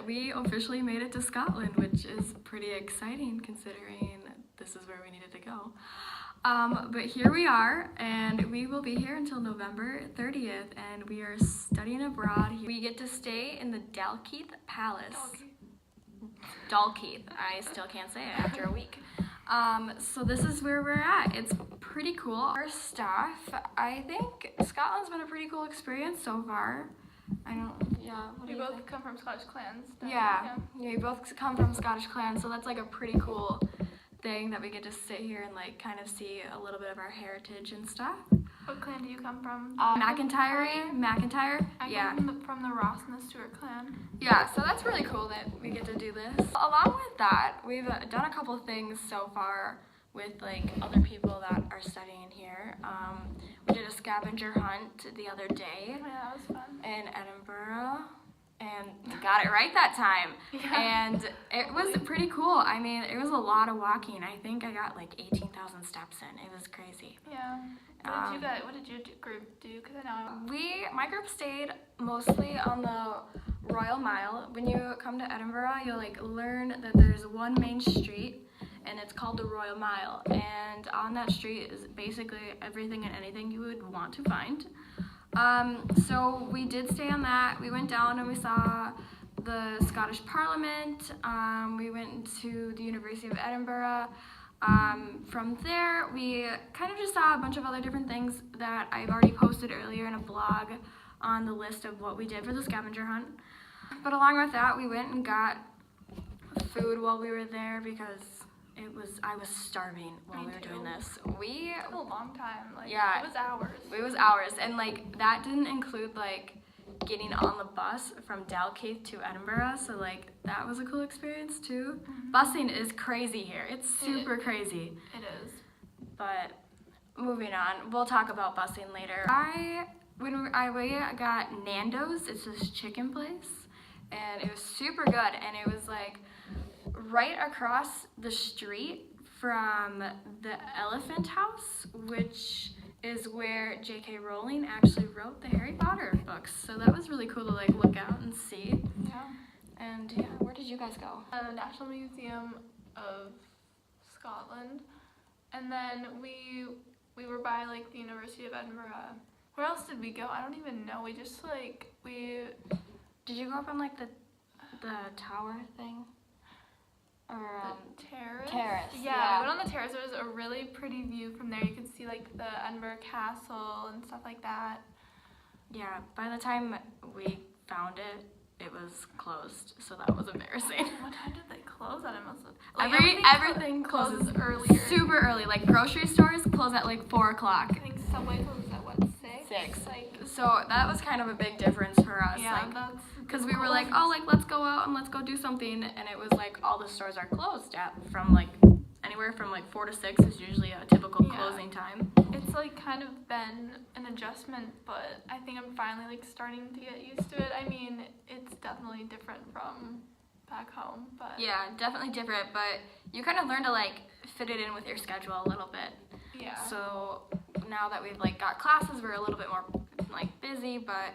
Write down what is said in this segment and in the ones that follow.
we officially made it to Scotland, which is pretty exciting considering this is where we needed to go. But here we are, and we will be here until November 30th, and we are studying abroad. We get to stay in the Dalkeith Palace. Dalkeith. I still can't say it after a week. So this is where we're at. It's pretty cool. Our stuff, I think Scotland's been a pretty cool experience so far. We both come from Scottish clans. Yeah, we both come from Scottish clans, so that's like a pretty cool thing that we get to sit here and like kind of see a little bit of our heritage and stuff. What clan do you come from? McIntyre. I come from the Ross and the Stewart clan. Yeah, so that's really cool that we get to do this. Along with that, we've done a couple things so far with like other people that are studying here. We did a scavenger hunt the other day. Yeah, that was fun. In Edinburgh, and got it right that time. Yeah. And it was pretty cool. I mean, it was a lot of walking. I think I got like 18,000 steps in. It was crazy. Yeah. What did your group do? Because I know my group stayed mostly on the Royal Mile. When you come to Edinburgh, you'll like learn that there's one main street, and it's called the Royal Mile. And on that street is basically everything and anything you would want to find. So we did stay on that. We went down and we saw the Scottish Parliament. We went to the University of Edinburgh. From there, we kind of just saw a bunch of other different things that I've already posted earlier in a blog on the list of what we did for the scavenger hunt. But along with that, we went and got food while we were there because I was starving while we were doing this. It took a long time. Yeah, it was hours. It was hours, and like that didn't include like getting on the bus from Dalkeith to Edinburgh. So like that was a cool experience too. Mm-hmm. Busing is crazy here. It's super crazy. It is. But moving on, we'll talk about busing later. We got Nando's. It's this chicken place, and it was super good. And it was like right across the street from the Elephant House, which is where J.K. Rowling actually wrote the Harry Potter books. So that was really cool to like look out and see. Yeah. And yeah, where did you guys go? The National Museum of Scotland, and then we were by like the University of Edinburgh. Where else did we go? I don't even know. We just Did you go up on like the tower thing? Or the terrace? Terrace. Yeah, we went on the terrace. There was a really pretty view from there. You could see like the Edinburgh Castle and stuff like that. Yeah, by the time we found it, it was closed, so that was embarrassing. What time did they close at? It must have Everything closes earlier. Super early. Like grocery stores close at like 4 o'clock. I think Subway closes at what, 6? 6. So that was kind of a big difference for us. Yeah, because we were like, oh, like let's go out and let's go do something, and it was like all the stores are closed from like anywhere from like 4 to 6 is usually a typical closing time. It's like kind of been an adjustment, but I think I'm finally like starting to get used to it. I mean, it's definitely different from back home, but yeah, definitely different, but you kind of learn to like fit it in with your schedule a little bit. Yeah. So now that we've like got classes, we're a little bit more like busy, but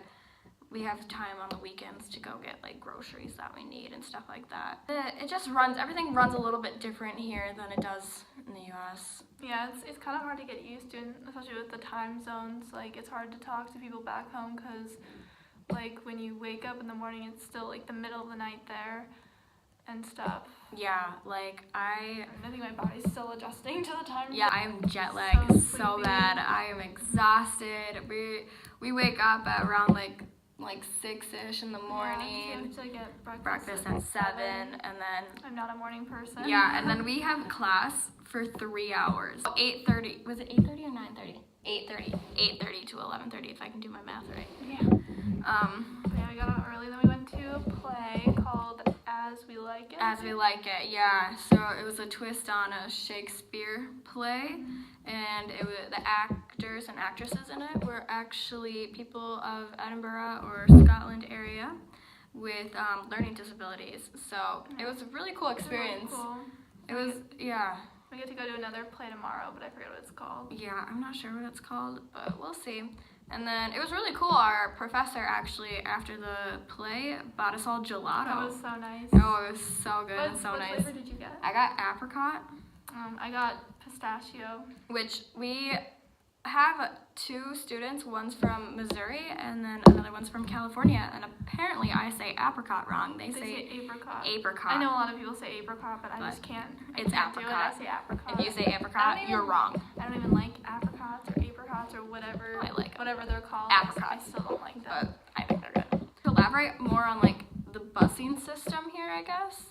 we have time on the weekends to go get like groceries that we need and stuff like that. Everything runs a little bit different here than it does in the US. Yeah, it's kind of hard to get used to, especially with the time zones. Like it's hard to talk to people back home because like when you wake up in the morning, it's still like the middle of the night there and stuff. Yeah, like I think my body's still adjusting to the time. Yeah, I'm jet lagged so bad. I am exhausted. We wake up at around like 6-ish in the morning. Yeah, we have to get breakfast at 7, and then I'm not a morning person. Yeah, and then we have class for 3 hours. 8:30. Was it 8:30 or 9:30? 8:30 to 11:30 if I can do my math right. Yeah. Yeah, we got out early. Then we went to a play called As We Like It. As We Like It, yeah. So it was a twist on a Shakespeare play, and it was the actors and actresses in it were actually people of Edinburgh or Scotland area with learning disabilities. So it was a really cool experience. Really cool. It was, yeah. We get to go to another play tomorrow, but I forget what it's called. Yeah, I'm not sure what it's called, but we'll see. And then it was really cool. Our professor actually, after the play, bought us all gelato. That was so nice. Oh, it was so good and so what nice. flavor did you get? I got apricot, I got pistachio. which we have 2 students. One's from Missouri and then another one's from California. And apparently I say apricot wrong. They say apricot. apricot. I know a lot of people say apricot, but I just can't. It's can't do it. apricot. I say apricot. If you say apricot, you're wrong. I don't even like apricots or apricots or whatever. I like whatever they're called. Apricots. I still don't like them. But I think they're good. To elaborate more on like the busing system here, I guess,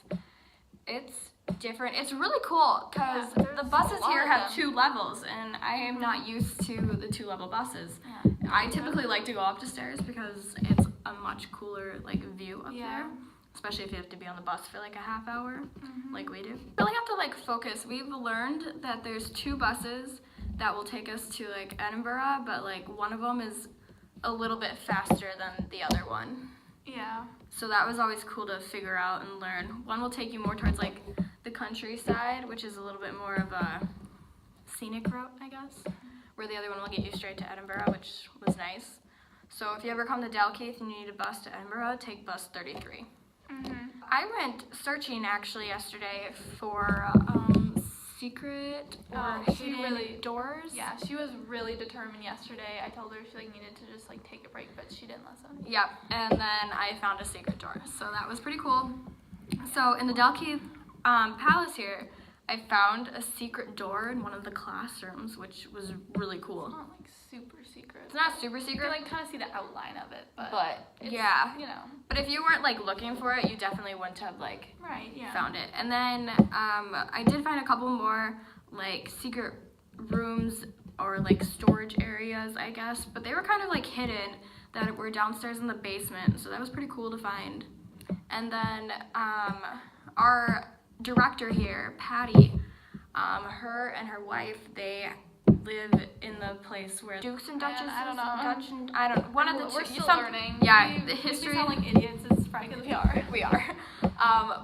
it's different. It's really cool because Yeah, the there's buses a lot here of have them. 2 levels, and I am not used to the 2-level buses. Yeah. I typically like to go up the stairs because it's a much cooler like view up there, especially if you have to be on the bus for like a half hour, like we do. Really have to like focus. We've learned that there's 2 buses that will take us to like Edinburgh, but like one of them is a little bit faster than the other one. Yeah. So that was always cool to figure out and learn. One will take you more towards like the countryside, which is a little bit more of a scenic route, I guess, where the other one will get you straight to Edinburgh, which was nice. So if you ever come to Dalkeith and you need a bus to Edinburgh, take bus 33. I went searching actually yesterday for secret or hidden doors. Yeah, she was really determined yesterday. I told her she like needed to just like take a break, but she didn't listen. Yep, and then I found a secret door, so that was pretty cool. So in the Dalkeith Palace here, I found a secret door in one of the classrooms, which was really cool. It's not like super secret. It's not super You secret, can like kind of see the outline of it, but it's, yeah. you know. But if you weren't like looking for it, you definitely wouldn't have like Right, yeah. found it. And then I did find a couple more like secret rooms or like storage areas, I guess, but they were kind of like hidden that were downstairs in the basement, so that was pretty cool to find. And then our director here, Patty, her and her wife, they live in the place where Dukes and Duchesses. One of the We're two. still learning. Yeah, the history. We sound like idiots. It's probably because we are. We are.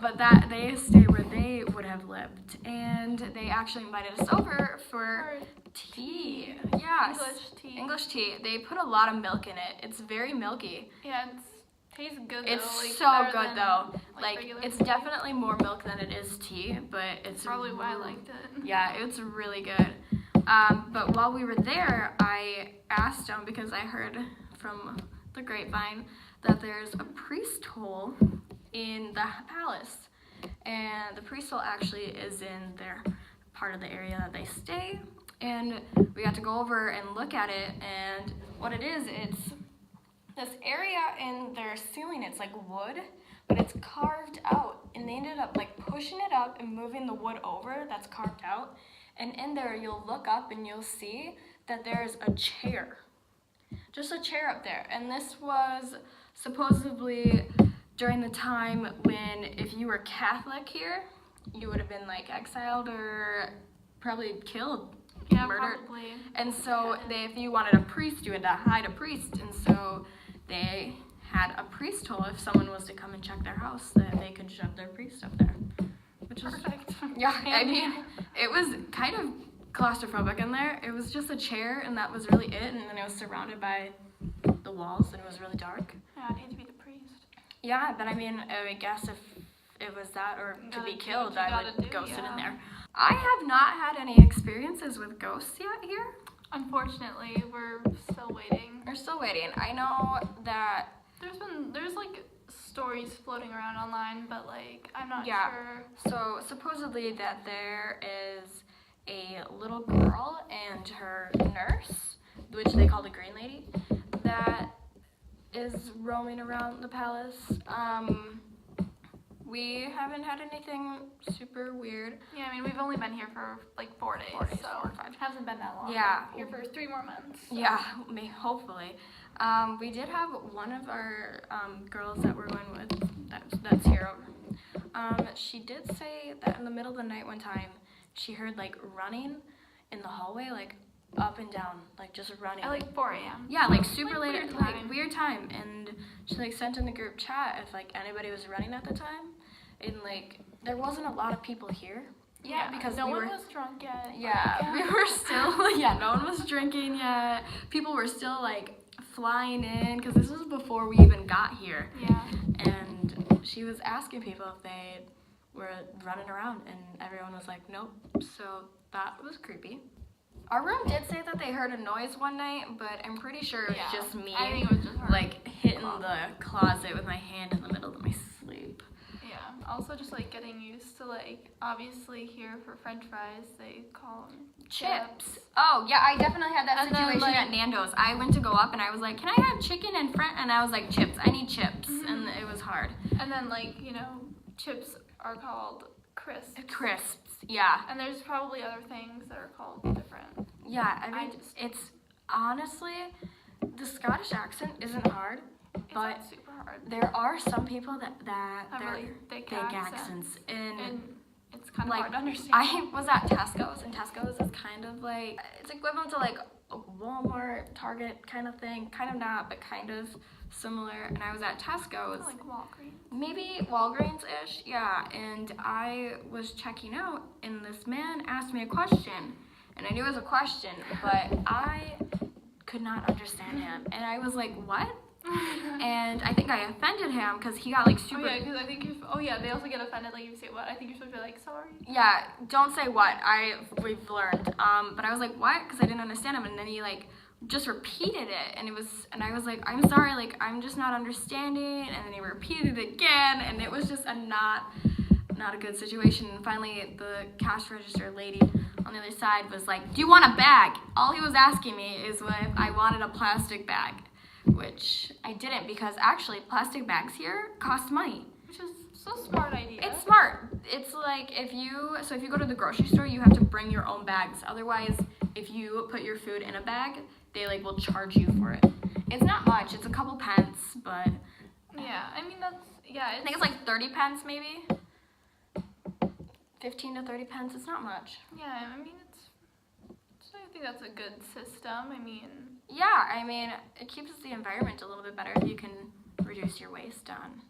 But that they stay where they would have lived, and they actually invited us over for tea. Yes. English tea. They put a lot of milk in it. It's very milky. Yeah, it tastes good though. It's like, so better good than, though. Like It's definitely more milk than it is tea, but it's probably why I liked it. Yeah, it's really good. But while we were there, I asked them because I heard from the grapevine that there's a priest hole in the palace, and the priest hole actually is in their part of the area that they stay, and we got to go over and look at it, and what it is, it's this area in their ceiling. It's like wood, but it's carved out, and they ended up like pushing it up and moving the wood over that's carved out, and in there you'll look up and you'll see that there's a chair, just a chair up there. And this was supposedly during the time when if you were Catholic here, you would have been like exiled or probably killed, murdered. Probably. And so if you wanted a priest, you had to hide a priest, and so they had a priest hole if someone was to come and check their house, that they could shove their priest up there. Which is Perfect. Yeah, I mean, it was kind of claustrophobic in there. It was just a chair, and that was really it, and then it was surrounded by the walls, and it was really dark. Yeah, I need to be the priest. Yeah, but I mean, I guess if it was that or to be killed, I would go sit in there. I have not had any experiences with ghosts yet here. Unfortunately, we're still waiting. We're still waiting. I know that There's like stories floating around online, but like I'm not sure. So supposedly that there is a little girl and her nurse, which they call the Green Lady, that is roaming around the palace. We haven't had anything super weird. Yeah, I mean, we've only been here for like 4 days, 4 days, so 4 or 5. it hasn't been that long. Yeah. We're here for 3 more months. So. Yeah, hopefully. We did have one of our girls that we're going with, that's here. She did say that in the middle of the night one time, she heard like running in the hallway, like up and down, like just running. At like 4 a.m. Yeah, like super Like, late, weird like time. weird time. And she like sent in the group chat if like anybody was running at the time. And like there wasn't a lot of people here. Yeah, because no we one were, was drunk yet. Yeah, we were still, no one was drinking yet. People were still like flying in, because this was before we even got here. Yeah. And she was asking people if they were running around, and everyone was like, nope. So that was creepy. Our room did say that they heard a noise one night, but I'm pretty sure it was just me, I think it was just her. like hitting the closet with my hand in the middle of my sleep. Yeah. Also, just like getting used to like, obviously here for French fries they call them Chips. Oh yeah, I definitely had that And then, situation like- at Nando's. I went to go up and I was like, can I have chicken and French? And I was like, chips. I need chips, and it was hard. And then like, you know, chips are called crisps. Crisps. Yeah. And there's probably other things that are called different. Yeah. I mean, it's honestly, the Scottish accent isn't hard, It's but not super hard. there are some people that Have they're really thick accents, And it's kind of like, hard to understand. I was at Tesco's, and Tesco's is kind of like, it's equivalent to like a Walmart, Target kind of thing. Kind of not, but kind of similar. And I was at Tesco's, like Walgreens. maybe Walgreens-ish, yeah. And I was checking out, and this man asked me a question. And I knew it was a question, but I could not understand him. And I was like, what? And I think I offended him because he got like super... Oh yeah, because I think they also get offended like if you say what. I think you're supposed to be like, sorry. Yeah, don't say what. We've learned. But I was like, what? Because I didn't understand him, and then he like just repeated it, and I was like, I'm sorry, like I'm just not understanding, and then he repeated it again, and it was just a not a good situation. And finally, the cash register lady on the other side was like, do you want a bag? All he was asking me is if I wanted a plastic bag, which I didn't, because actually plastic bags here cost money. Which is so smart idea. It's smart. It's like if you go to the grocery store, you have to bring your own bags. Otherwise, if you put your food in a bag, they like will charge you for it. It's not much. It's a couple pence, but Yeah, I mean I think it's like 30 pence maybe. 15 to 30 pence. It's not much. Yeah, I mean I think that's a good system. I mean, Yeah, I mean it keeps the environment a little bit better if you can reduce your waste on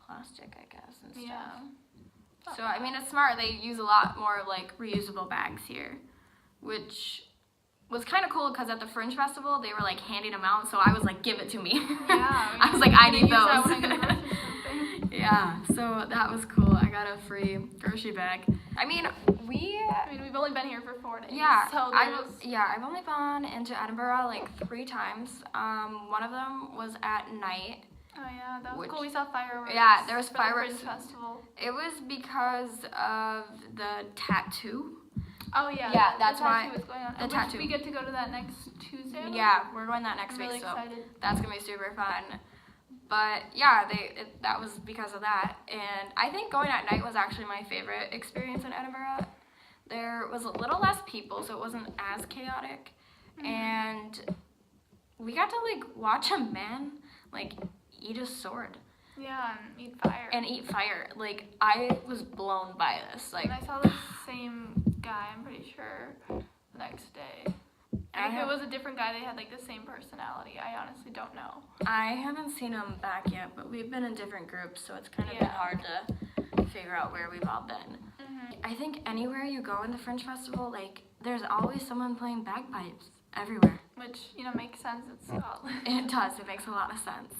plastic, I guess, and stuff. yeah. So I mean it's smart. They use a lot more like reusable bags here, which was kind of cool because at the Fringe Festival they were like handing them out, so I was like, give it to me. Yeah, I was like, I need use that when I go those. grocery shopping. Yeah, so that was cool. I got a free grocery bag. I mean, we've only been here for 4 days. yeah, So I've only gone into Edinburgh like 3 times. One of them was at night. Oh yeah, that was cool. We saw fireworks. Yeah, there was for fireworks. The Fringe Festival. It was because of the tattoo. Oh yeah. Yeah, that's the why- tattoo is going on. the And tattoo. We get to go to that next Tuesday. Yeah, we're going that next I'm week, really so excited. that's gonna be super fun. But yeah, that was because of that, and I think going at night was actually my favorite experience in Edinburgh. There was a little less people, so it wasn't as chaotic, and we got to like watch a man like eat a sword Yeah, and eat fire. and eat fire. Like I was blown by this. Like And I saw the same guy, I'm pretty sure, the next day. I If it have- was a different guy, they had like the same personality. I honestly don't know. I haven't seen him back yet, but we've been in different groups, so it's kind of been Yeah. hard to figure out where we've all been. Mm-hmm. I think anywhere you go in the Fringe Festival, like, there's always someone playing bagpipes everywhere. Which, you know, makes sense. It's Scotland. It does. It makes a lot of sense.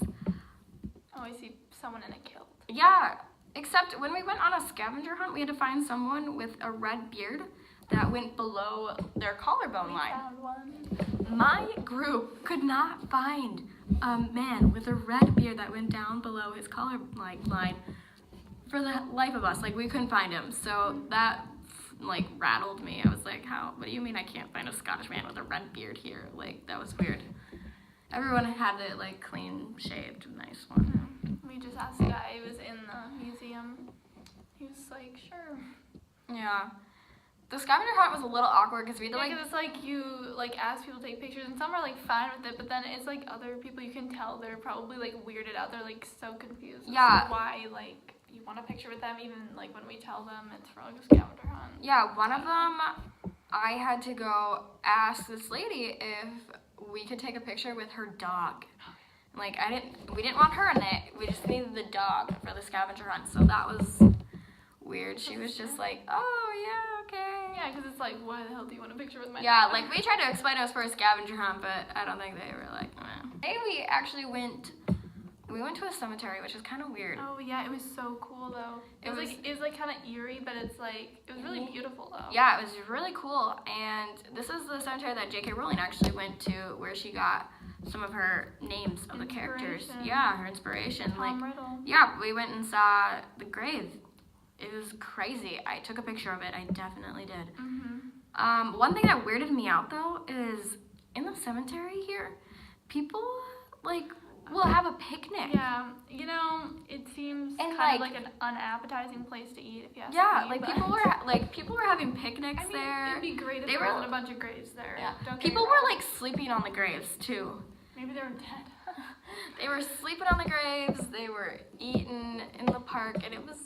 I always see someone in a kilt. Yeah, except when we went on a scavenger hunt, we had to find someone with a red beard that went below their collarbone We line. found one. My group could not find a man with a red beard that went down below his collar line for the life of us. Like, we couldn't find him. So that like rattled me. I was like, what do you mean I can't find a Scottish man with a red beard here? Like, that was weird. Everyone had it like clean shaved, nice one. We just asked the guy who was in the museum. He was like, sure. Yeah. The scavenger hunt was a little awkward because we had to Yeah, like 'cause it's like you like ask people to take pictures, and some are like fine with it, but then it's like other people you can tell they're probably like weirded out. They're like so confused. as to Yeah. why like you want a picture with them, even like when we tell them it's for like a scavenger hunt. Yeah, one of them, I had to go ask this lady if we could take a picture with her dog. Like, we didn't want her in it. We just needed the dog for the scavenger hunt. So that was weird. She was just like, oh, yeah, okay. Yeah, because it's like, why the hell do you want a picture with my Yeah, dad? like, we tried to explain it was for a scavenger hunt, but I don't think they were like, eh. Today we actually went to a cemetery, which is kind of weird. Oh, yeah, it was so cool, though. It was like kind of eerie, but it's like, it was really beautiful, though. Yeah, it was really cool, and this is the cemetery that J.K. Rowling actually went to, where she got some of her names of the characters. Yeah, her inspiration. Tom Riddle. Yeah, we went and saw the grave. It was crazy. I took a picture of it. I definitely did. Mm-hmm. One thing that weirded me out, though, is in the cemetery here, people, like, will have a picnic. Yeah, you know, it seems And, kind of like an unappetizing place to eat, if you ask me. Yeah, like people were having picnics I mean, there. it'd be great if there wasn't a bunch of graves there. Yeah. Don't get me People wrong. were like sleeping on the graves too. Maybe they were dead. They were sleeping on the graves. They were eating in the park, and it was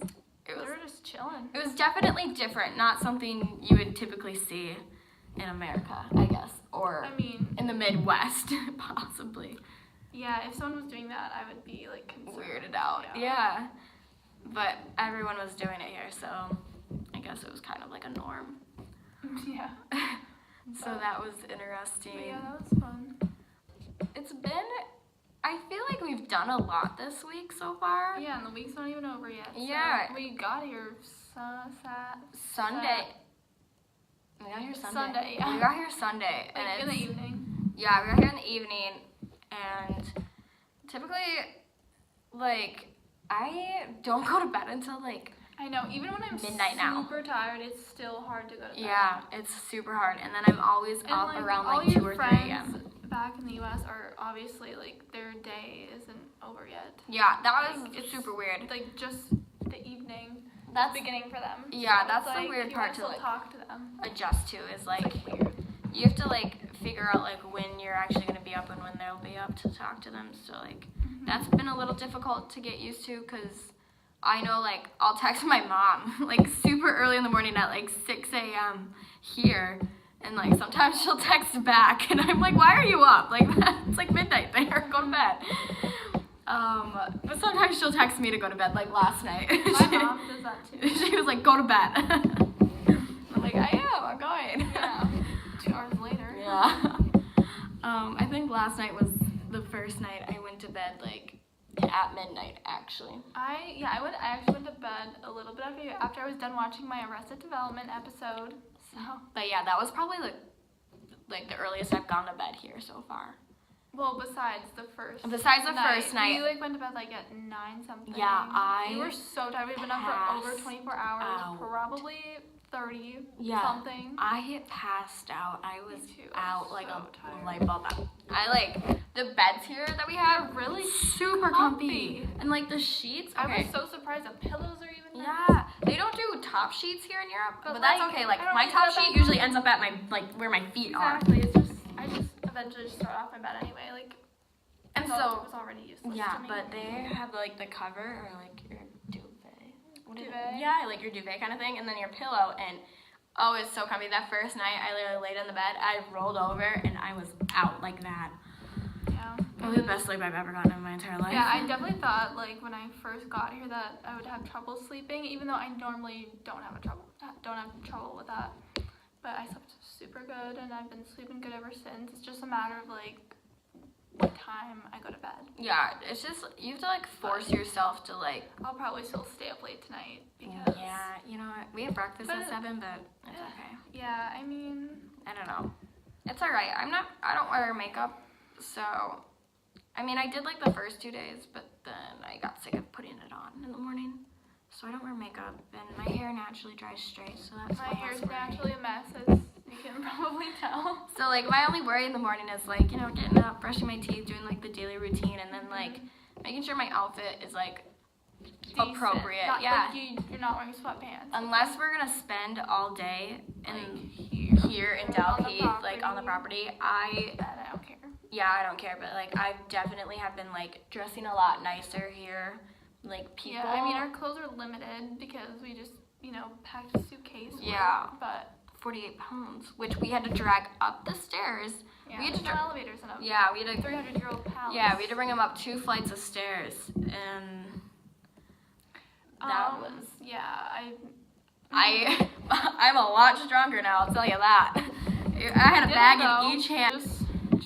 They were just chilling. It was definitely different. Not something you would typically see in America, I guess, or I mean, in the Midwest, possibly. yeah, if someone was doing that, I would be like concerned. Weirded out. Yeah. But everyone was doing it here, so I guess it was kind of like a norm. Yeah. So that was interesting. But yeah, that was fun. It's been, I feel like we've done a lot this week so far. Yeah, and the week's not even over yet. Yeah. So we got here Sunday. We got here Sunday. Sunday, yeah. We got here Sunday. like And in the it's, evening. yeah, we got here in the evening. And typically, like, I don't go to bed until, like, I know, even when I'm midnight now. super tired, it's still hard to go to bed. Yeah, it's super hard. And then I'm always And up like, around, all like, 2 your or 3 friends a.m. back in the U.S. are obviously, like, their day isn't over yet. Yeah, that was Like, super weird. Like, just the evening That's beginning for them. Yeah, So that's it's the like, weird you part wanna to, still like, talk to them. adjust to is, like, It's, like, weird. you have to, like, figure out, like, when you're actually going to be up and when they'll be up to talk to them. So, like, that's been a little difficult to get used to because I know, like, I'll text my mom, like, super early in the morning at, like, 6 a.m. here. And, like, sometimes she'll text back. And I'm like, why are you up? Like, it's, like, midnight there. Go to bed. But sometimes she'll text me to go to bed, like, last night. My mom does that too. She was like, go to bed. I'm like, I'm going. Yeah. 2 hours later. Yeah. I think last night was the first night I went to bed, like, at midnight, actually. I actually went to bed a little bit after I was done watching my Arrested Development episode. So. But yeah, that was probably, like the earliest I've gone to bed here so far. Well, besides the first first we night. like went to bed like at 9 something. Yeah, we were so tired. We've been up for over 24 hours, out. probably 30 Yeah. something. I passed out. I was Me too. out I'm like so a tired. light bulb out. I like the beds here that we have They're really super comfy. And like the sheets. I Okay. was so surprised the pillows are even nice. Yeah, they don't do top sheets here in Europe, but that's like, okay. Like I don't my need top that sheet that usually much. ends up at my where my feet are. Exactly. It's just I just eventually just throw it off my bed anyway. Like And it so was already useless yeah, to me. but they have like the cover or like your duvet. What is it? Duvet? Yeah, like your duvet kind of thing, and then your pillow. And oh, it's so comfy. That first night, I literally laid in the bed, I rolled over, and I was out like that. Yeah. Probably the best sleep I've ever gotten in my entire life. Yeah, I definitely thought like when I first got here that I would have trouble sleeping, even though I normally don't have trouble with that. But I slept super good, and I've been sleeping good ever since. It's just a matter of like what time I go to bed. Yeah, it's just you have to like force yourself to like. I'll probably still stay up late tonight because Yeah, you know what? We have breakfast But at 7, but it's okay. yeah, I mean, I don't know. It's alright. I don't wear makeup, so I mean I did like the first 2 days, but then I got sick of putting it on in the morning. So I don't wear makeup, and my hair naturally dries straight, so that's my one hair's less worry. naturally a mess, as you can probably tell. So like my only worry in the morning is like, you know, getting up, brushing my teeth, doing like the daily routine, and then like making sure my outfit is like Decent. appropriate. Not, Yeah. Like you're not wearing sweatpants. Unless we're gonna spend all day here in On the Dalkeith, like on the property, Then I don't care. I don't care, but like I definitely have been like dressing a lot nicer here. Like people. Yeah, I mean our clothes are limited because we just, packed a suitcase. Yeah. But 48 pounds, which we had to drag up the stairs. yeah, We had to no elevators enough. Yeah, we had to. 300-year-old palace. Yeah, we had to bring them up 2 flights of stairs, and that was. Yeah, I'm a lot stronger now, I'll tell you that. I had a bag in each hand. Just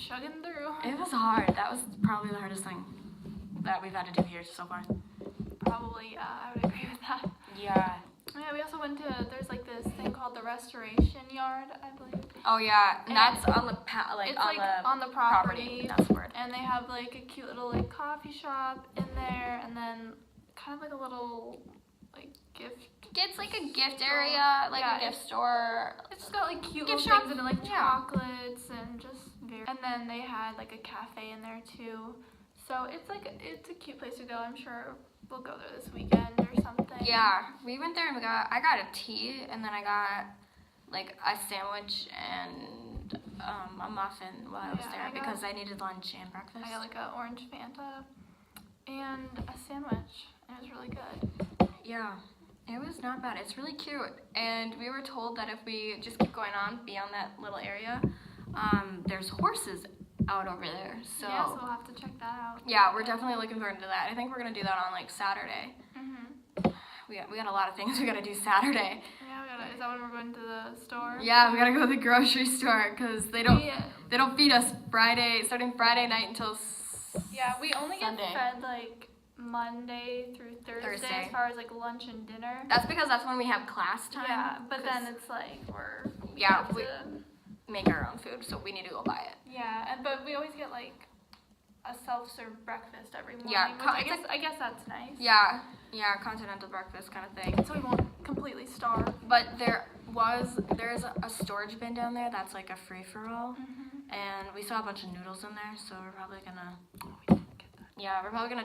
chugging through. It was hard. That was probably the hardest thing that we've had to do here so far. Probably, yeah, I would agree with that. Yeah. Yeah, we also went to, there's like this thing called the Restoration Yard, I believe. Oh yeah, and that's on the It's on the property. That's the word. And they have like a cute little like coffee shop in there, and then kind of like a little like gift. It's like a gift area, like Yeah, a gift store. It's just got like cute Gift little shop? things in it, like Yeah. chocolates and just very. And then they had like a cafe in there too. So it's a cute place to go. I'm sure we'll go there this weekend or something. Yeah, we went there and I got a tea, and then I got like a sandwich and a muffin while I was there because I needed lunch and breakfast. I got like a orange Fanta and a sandwich. It was really good. Yeah, it was not bad. It's really cute, and we were told that if we just keep going on beyond that little area, there's horses out over there. So yeah, so we'll have to check that out. yeah, we're definitely looking forward to that. I think we're gonna do that on like Saturday. Mhm. We got a lot of things we gotta do Saturday. Yeah, is that when we're going to the store? Yeah, we gotta go to the grocery store because they don't We, feed us starting Friday night until yeah, we only get Sunday. fed like Monday through Thursday as far as like lunch and dinner. That's because that's when we have class time. Yeah, but then it's like we Yeah, have we to- make our own food, so we need to go buy it. yeah, but we always get like a self-serve breakfast every morning. Yeah, which I guess that's nice. Yeah, continental breakfast kind of thing. So we won't completely starve. But there's a storage bin down there that's like a free-for-all, and we saw a bunch of noodles in there, so we're probably gonna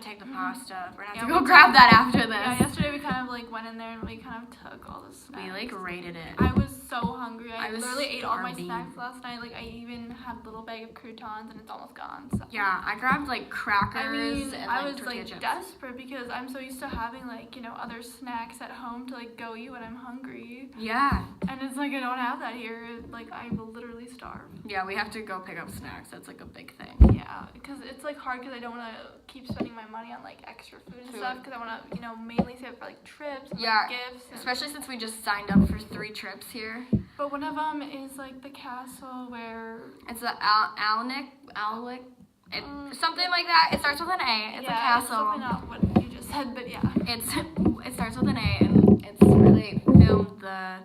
take the pasta. We're gonna have to go grab that after this. Yeah, yesterday we kind of like went in there and we kind of took all the snacks. We like rated it. I was so hungry. I was literally ate all my starving. snacks last night. Like I even had a little bag of croutons and it's almost gone. So. Yeah, I grabbed like crackers I mean, and I like was tortilla like chips. desperate because I'm so used to having like, other snacks at home to like go eat when I'm hungry. Yeah. And it's like I don't have that here. Like I will literally starve. Yeah, we have to go pick up snacks. That's like a big thing. Yeah, because it's like hard because I don't want to keep spending my money on like extra food and stuff because I want to, mainly save it for like trips and Yeah, like, gifts. And, especially since we just signed up for 3 trips here. but one of them is like the castle where. It's the Alnick, something like that. It starts with an A. It's a castle. It's definitely not what you just said, but yeah. It starts with an A, and it's where they filmed the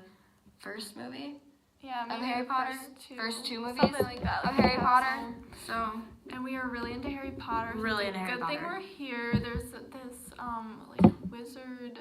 first movie Yeah, of maybe Harry the Potter. first 2 movies something like that, of like Harry the Potter. castle. So And we are really into Harry Potter. So Really it's a into Harry good thing Potter. we're here. There's this like wizard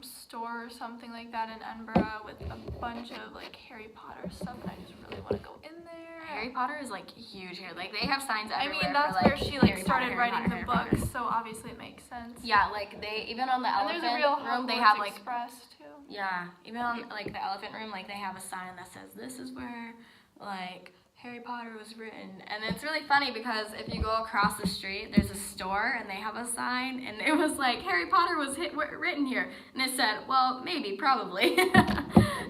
store or something like that in Edinburgh with a bunch of like Harry Potter stuff, and I just really want to go in there. Harry Potter is like huge here. Like they have signs I everywhere. mean, that's for, where she like Harry started Potter, writing Harry the Potter, books, so obviously it makes sense. Yeah, like they even on the And elephant there's a real room they Hogwarts have like Express too. yeah, even on like the elephant room like they have a sign that says this is where like Harry Potter was written, and it's really funny because if you go across the street, there's a store and they have a sign, and it was like Harry Potter was written here, and it said, well, maybe, probably,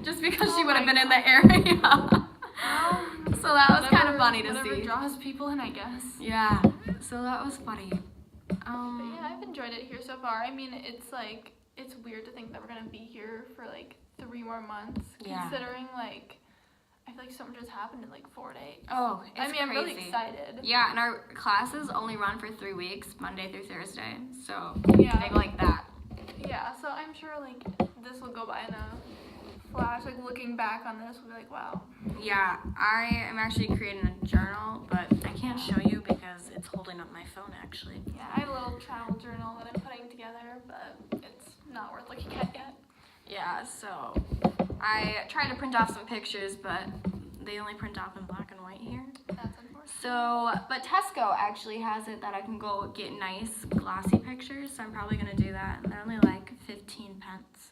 just because she would have been in the area. So that was kind of funny to whatever see. draws people in, I guess. Yeah, so that was funny. But yeah, I've enjoyed it here so far. I mean, it's weird to think that we're gonna be here for like 3 more months, Yeah. considering like. I feel like so much has happened in like 4 days. Oh, it's I mean, I'm really crazy. excited. Yeah, and our classes only run for 3 weeks, Monday through Thursday. So Yeah. they like that. Yeah, so I'm sure like this will go by in a flash. Like looking back on this, we'll be like, wow. Yeah, I am actually creating a journal, but I can't show you because it's holding up my phone actually. Yeah, I have a little travel journal that I'm putting together, but it's not worth looking at yet. Yeah, so I tried to print off some pictures, but they only print off in black and white here. That's unfortunate. So, but Tesco actually has it that I can go get nice glossy pictures, so I'm probably gonna do that. And they're only like 15 pence.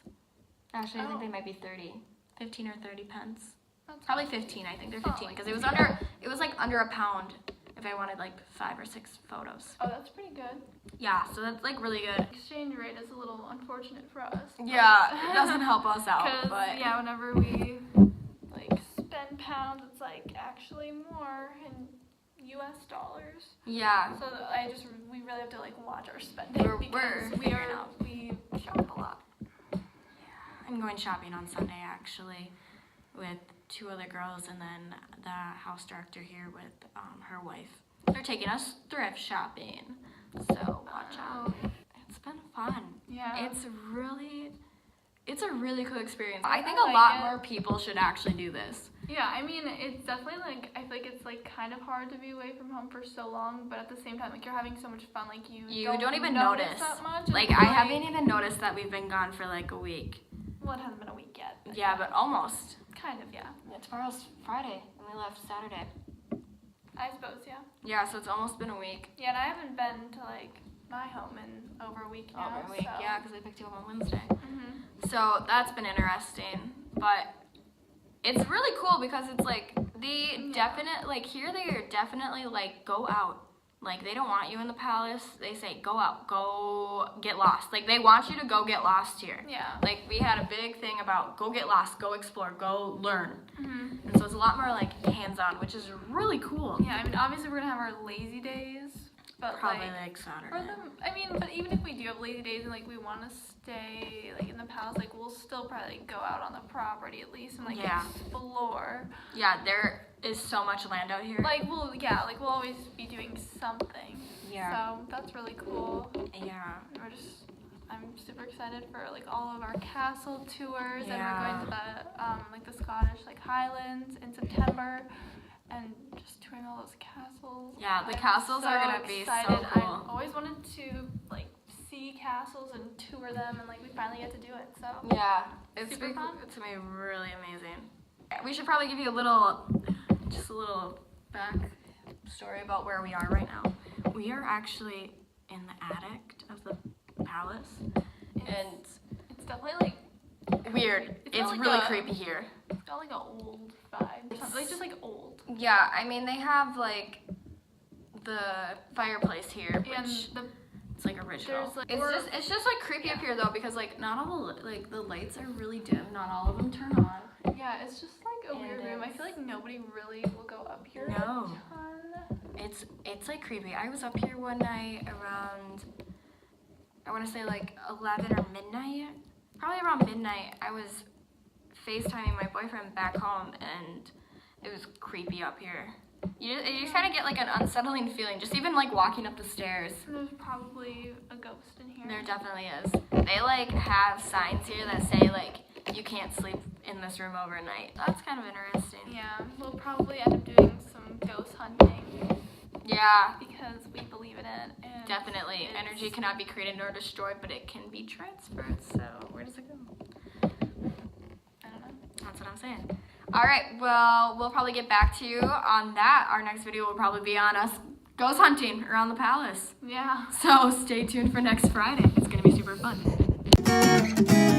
Actually, I think they might be 30. 15 or 30 pence. That's Probably 15, I think they're Oh, 15, like because it was like under a pound if I wanted like 5 or 6 photos. Oh, that's pretty good. Yeah, so that's like really good. Exchange rate is a little unfortunate for us. Yeah, it doesn't help us out, Because but yeah, whenever we like spend pounds, it's like actually more in U.S. dollars. yeah. So we really have to like watch our spending We're because figuring out. we shop a lot. I I'm going shopping on Sunday actually with 2 other girls and then the house director here with her wife. They're taking us thrift shopping, so watch out. It's been fun. Yeah. It's a really cool experience. I think I a like lot it. more people should actually do this. Yeah, I mean, it's definitely like, I feel like it's like kind of hard to be away from home for so long, but at the same time, like you're having so much fun, like you don't even notice notice that much. Like It's I haven't even noticed that we've been gone for like a week. Well, it hasn't been a week yet. Yeah, but almost. Kind of, yeah. Tomorrow's Friday and we left Saturday. I suppose, yeah. Yeah, so it's almost been a week. Yeah, and I haven't been to like my home in over a week now. Over a week, so. yeah, because I picked you up on Wednesday. Mhm. So that's been interesting, but it's really cool because it's like here they are definitely like go out. Like they don't want you in the palace. They say go out, go get lost. Like they want you to go get lost here. Yeah. Like we had a big thing about go get lost, go explore, go learn. Mhm. And so it's a lot more like hands-on, which is really cool. Yeah, I mean, obviously we're gonna have our lazy days, but Probably like like Saturday. for them, I mean, but even if we do have lazy days and like we want to stay like in the palace, like we'll still probably like, go out on the property at least and like Yeah. explore. Yeah, there is so much land out here. Like we'll always be doing something. Yeah. So that's really cool. Yeah. I'm super excited for like all of our castle tours, and we're Yeah. going to the like the Scottish like Highlands in September, and just touring all those castles. Yeah, the I'm castles are so gonna be so excited. cool. I've always wanted to like see castles and tour them, and like we finally get to do it. So Yeah, it's Super fun. It's gonna be really amazing. We should probably give you a little back story about where we are right now. We are actually in the attic of the palace, and it's definitely like weird. It's It's not like really a- creepy here. it's got like an old vibe or something. Like just like old. Yeah, I mean they have like the fireplace here, which And it's like original. there's, like, It's just like creepy up here though because like not all the lights are really dim. Not all of them turn on. yeah, it's just like a And weird room. I feel like nobody really will go up here. No. A ton. It's like creepy. I was up here one night around, I want to say like 11 or midnight. Probably around midnight. I was FaceTiming my boyfriend back home and it was creepy up here. You just kind of get like an unsettling feeling, just even like walking up the stairs. There's probably a ghost in here. There definitely is. They like have signs here that say like you can't sleep in this room overnight. That's kind of interesting. Yeah, we'll probably end up doing some ghost hunting Yeah, because we believe in it. And definitely. it's- Energy cannot be created nor destroyed, but it can be transferred. So where does it go? I don't know. That's what I'm saying. All right, well, we'll probably get back to you on that. Our next video will probably be on us ghost hunting around the palace. Yeah. So stay tuned for next Friday. It's going to be super fun.